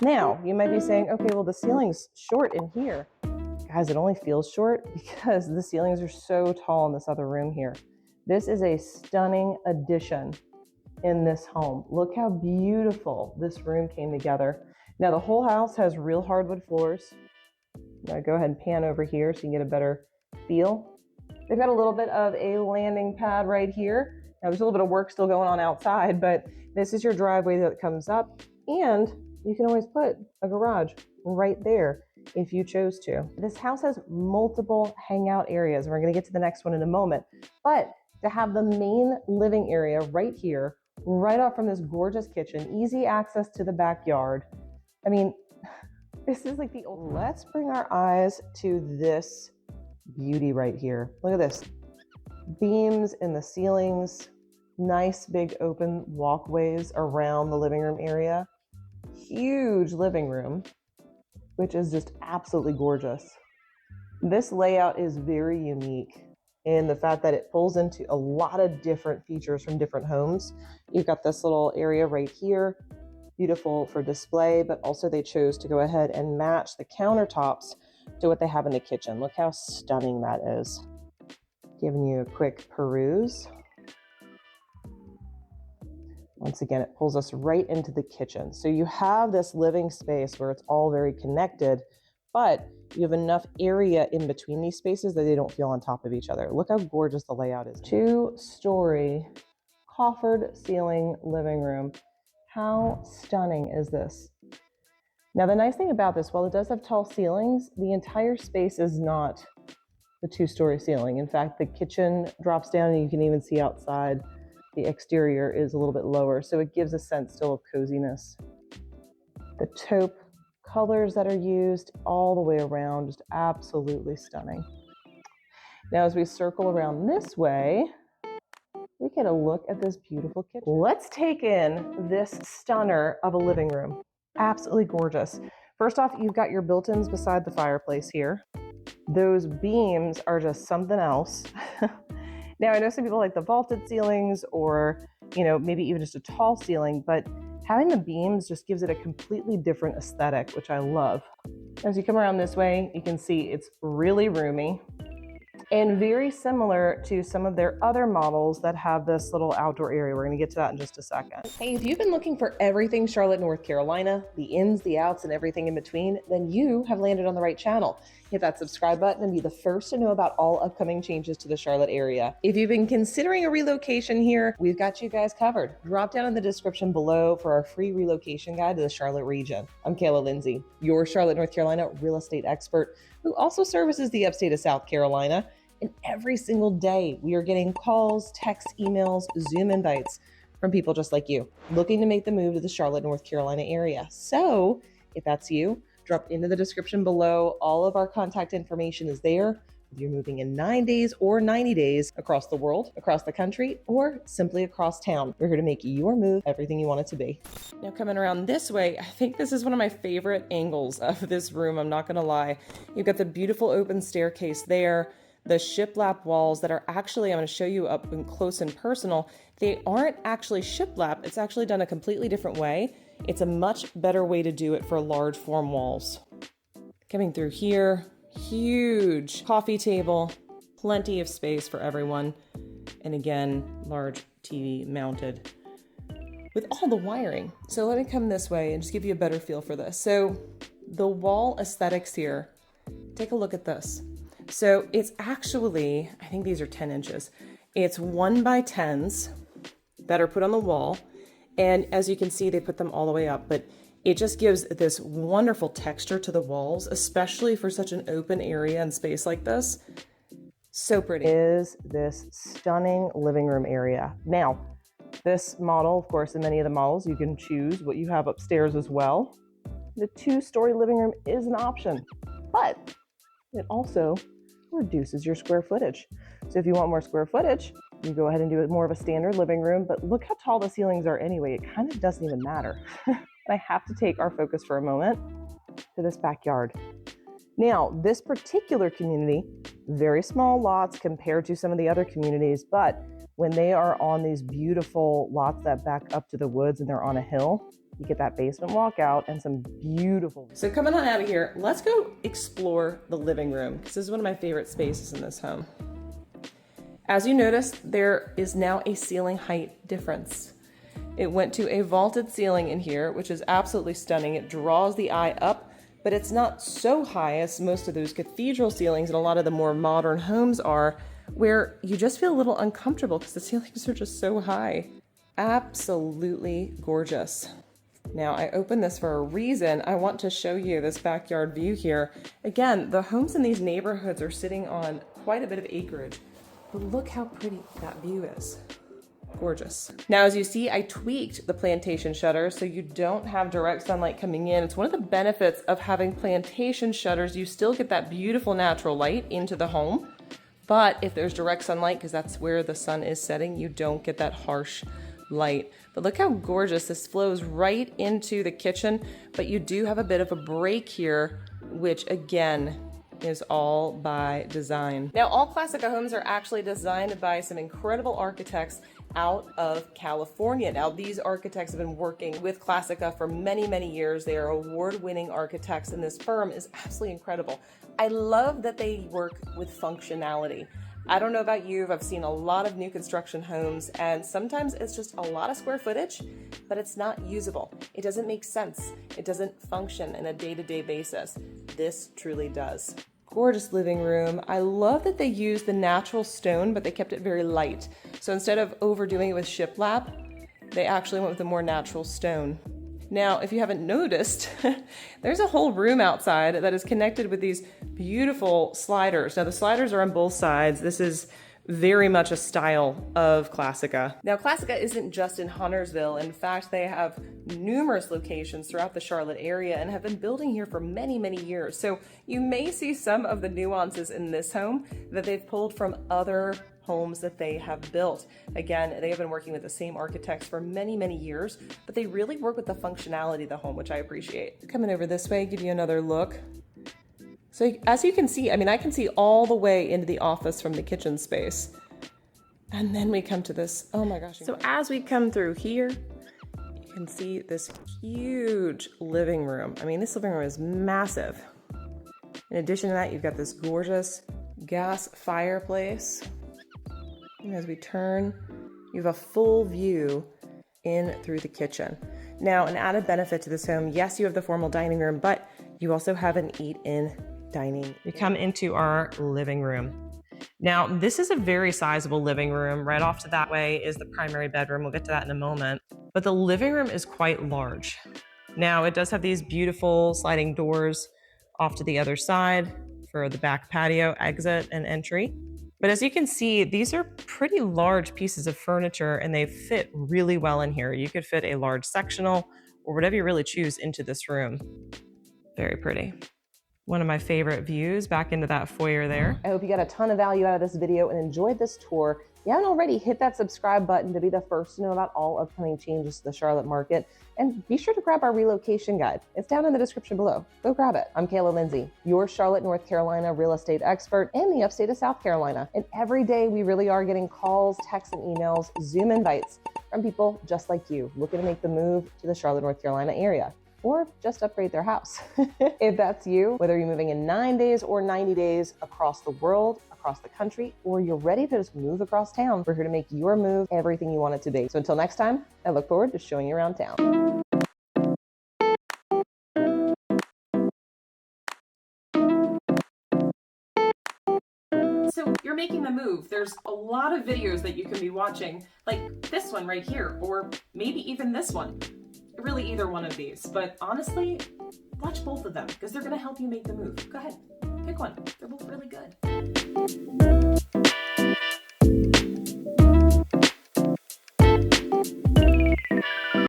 Now, you might be saying, okay, well, the ceiling's short in here. Guys, it only feels short because the ceilings are so tall in this other room here. This is a stunning addition in this home. Look how beautiful this room came together. Now, the whole house has real hardwood floors. I'm gonna go ahead and pan over here so you can get a better feel. They've got a little bit of a landing pad right here. Now, there's a little bit of work still going on outside, but this is your driveway that comes up, and you can always put a garage right there if you chose to. This house has multiple hangout areas. We're gonna get to the next one in a moment, but to have the main living area right here, right off from this gorgeous kitchen, easy access to the backyard. I mean, this is like the old. Let's bring our eyes to this beauty right here. Look at this. Beams in the ceilings, nice big open walkways around the living room area. Huge living room, which is just absolutely gorgeous. This layout is very unique in the fact that it pulls into a lot of different features from different homes. You've got this little area right here, beautiful for display, but also they chose to go ahead and match the countertops to what they have in the kitchen. Look how stunning that is. Giving you a quick peruse. Once again, it pulls us right into the kitchen. So you have this living space where it's all very connected, but you have enough area in between these spaces that they don't feel on top of each other. Look how gorgeous the layout is. 2-story coffered ceiling living room. How stunning is this? Now, the nice thing about this, while it does have tall ceilings, the entire space is not the 2-story ceiling. In fact, the kitchen drops down and you can even see outside. The exterior is a little bit lower, so it gives a sense still of coziness. The taupe colors that are used all the way around, just absolutely stunning. Now, as we circle around this way, we get a look at this beautiful kitchen. Let's take in this stunner of a living room. Absolutely gorgeous. First off, you've got your built-ins beside the fireplace here. Those beams are just something else. Now, I know some people like the vaulted ceilings or, maybe even just a tall ceiling, but having the beams just gives it a completely different aesthetic, which I love. As you come around this way, you can see it's really roomy and very similar to some of their other models that have this little outdoor area. We're going to get to that in just a second. Hey, if you've been looking for everything Charlotte, North Carolina, the ins, the outs, and everything in between, then you have landed on the right channel. Hit that subscribe button and be the first to know about all upcoming changes to the Charlotte area. If you've been considering a relocation here, we've got you guys covered. Drop down in the description below for our free relocation guide to the Charlotte region. I'm Kayla Lindsay, your Charlotte, North Carolina real estate expert who also services the upstate of South Carolina. And every single day we are getting calls, texts, emails, Zoom invites from people just like you looking to make the move to the Charlotte, North Carolina area. So if that's you, drop into the description below. All of our contact information is there. If you're moving in 9 days or 90 days across the world, across the country, or simply across town, we're here to make your move everything you want it to be. Now, coming around this way, I think this is one of my favorite angles of this room. I'm not gonna lie. You've got the beautiful open staircase there. The shiplap walls that are actually, I'm going to show you up and close and personal, they aren't actually shiplap. It's actually done a completely different way. It's a much better way to do it for large form walls. Coming through here, huge coffee table, plenty of space for everyone. And again, large TV mounted with all the wiring. So let me come this way and just give you a better feel for this. So the wall aesthetics here, take a look at this. So it's actually, I think these are 10 inches. It's 1x10s that are put on the wall. And as you can see, they put them all the way up, but it just gives this wonderful texture to the walls, especially for such an open area and space like this. So pretty. Is this stunning living room area. Now, this model, of course, in many of the models, you can choose what you have upstairs as well. The 2-story living room is an option, but it also reduces your square footage. So if you want more square footage, you go ahead and do it more of a standard living room, but look how tall the ceilings are anyway. It kind of doesn't even matter. I have to take our focus for a moment to this backyard. Now, this particular community, very small lots compared to some of the other communities, but when they are on these beautiful lots that back up to the woods and they're on a hill, You get that basement walkout and some beautiful. So coming on out of here, let's go explore the living room, because this is one of my favorite spaces in this home. As you notice, there is now a ceiling height difference. It went to a vaulted ceiling in here, which is absolutely stunning. It draws the eye up, but it's not so high as most of those cathedral ceilings and a lot of the more modern homes are, where you just feel a little uncomfortable because the ceilings are just so high. Absolutely gorgeous. Now, I opened this for a reason. I want to show you this backyard view here. Again, the homes in these neighborhoods are sitting on quite a bit of acreage, but look how pretty that view is. Gorgeous. Now, as you see, I tweaked the plantation shutters so you don't have direct sunlight coming in. It's one of the benefits of having plantation shutters. You still get that beautiful natural light into the home, but if there's direct sunlight, because that's where the sun is setting, you don't get that harsh light. But look how gorgeous this flows right into the kitchen, but you do have a bit of a break here, which again is all by design. Now, all Classica homes are actually designed by some incredible architects out of California. Now, these architects have been working with Classica for many, many years. They are award-winning architects, and this firm is absolutely incredible. I love that they work with functionality. I don't know about you, I've seen a lot of new construction homes, and sometimes it's just a lot of square footage, but it's not usable. It doesn't make sense. It doesn't function in a day-to-day basis. This truly does. Gorgeous living room. I love that they used the natural stone, but they kept it very light. So instead of overdoing it with shiplap, they actually went with a more natural stone. Now, if you haven't noticed, there's a whole room outside that is connected with these beautiful sliders. Now, the sliders are on both sides. This is very much a style of Classica. Now, Classica isn't just in Huntersville. In fact, they have numerous locations throughout the Charlotte area and have been building here for many, many years. So you may see some of the nuances in this home that they've pulled from other homes that they have built. Again, they have been working with the same architects for many, many years, but they really work with the functionality of the home, which I appreciate. Coming over this way, give you another look. So as you can see, I mean, I can see all the way into the office from the kitchen space. And then we come to this, oh my gosh. So as we come through here, you can see this huge living room. I mean, this living room is massive. In addition to that, you've got this gorgeous gas fireplace. And as we turn, you have a full view in through the kitchen. Now, an added benefit to this home, yes, you have the formal dining room, but you also have an eat-in dining. We come into our living room. Now, this is a very sizable living room. Right off to that way is the primary bedroom. We'll get to that in a moment. But the living room is quite large. Now, it does have these beautiful sliding doors off to the other side for the back patio exit and entry. But as you can see, these are pretty large pieces of furniture and they fit really well in here. You could fit a large sectional or whatever you really choose into this room. Very pretty. One of my favorite views back into that foyer there. I hope you got a ton of value out of this video and enjoyed this tour. If you haven't already, hit that subscribe button to be the first to know about all upcoming changes to the Charlotte market. And be sure to grab our relocation guide. It's down in the description below. Go grab it. I'm Kayla Lindsay, your Charlotte, North Carolina real estate expert in the upstate of South Carolina. And every day we really are getting calls, texts, and emails, Zoom invites from people just like you looking to make the move to the Charlotte, North Carolina area, or just upgrade their house. If that's you, whether you're moving in 9 days or 90 days across the world, across the country, or you're ready to just move across town, we're here to make your move everything you want it to be. So until next time, I look forward to showing you around town. So you're making the move. There's a lot of videos that you can be watching, like this one right here, or maybe even this one. Really either one of these, but honestly, watch both of them because they're going to help you make the move. Go ahead, pick one. They're both really good.